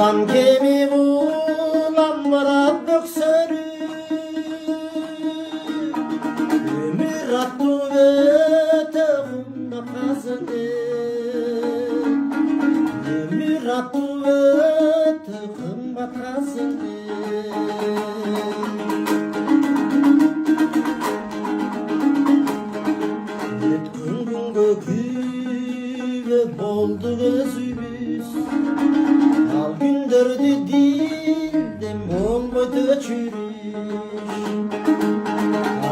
Қан кеми буламбырап бөксөрү өмүр аттуу өтө кымбат казыны өмүр аттуу өтө кымбат казыны өткөн күнгө күбө болду көзүбүз ал күндөрдү дилдем болбойт өчүрүш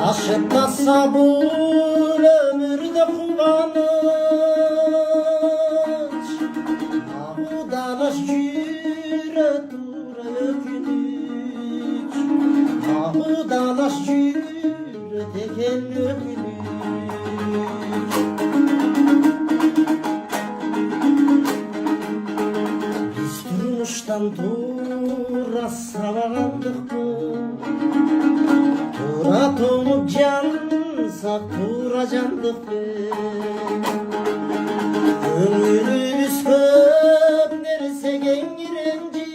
ашып таса бул өмүрдө кубаныч агуданыш жүрө тура өкүнүч агуданыш жүрөт экен өкүнүч Turmuştan tuğra savagandыкпы тура тоңуп жансак тура жандыкпы көңүлүбүз көп нерсеге эңиренди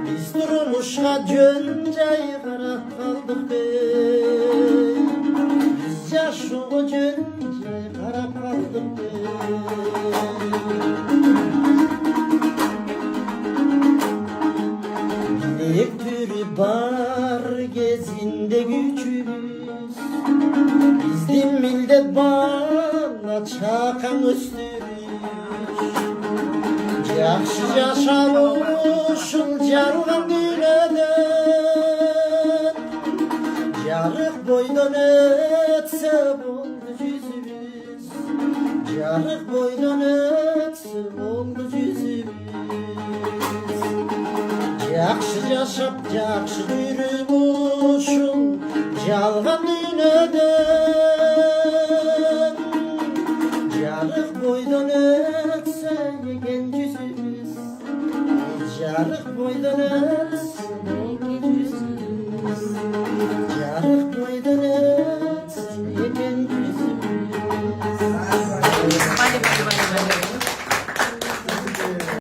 биз турмушка жөн жай карап калдыкпы биз жашоого жөн жай карап калдыкпы Dilek türü бар кезинде күчүбүз биздин милдет бала чакаң өстүрүш жакшы жашап ушул жалган дүйнөдөн жарык бойдон өтсө болду жүзүбүз жарык бойдон өтсө болду жүзүбүз Жақшы жашап, жақшы жүріп ушул жалған дүйнөдөн жарык бойдон өтсө экен жүзүбүз жарык бойдон өтсө экен жүзүбүз жарык бойдон өтсө экен жүзүбүз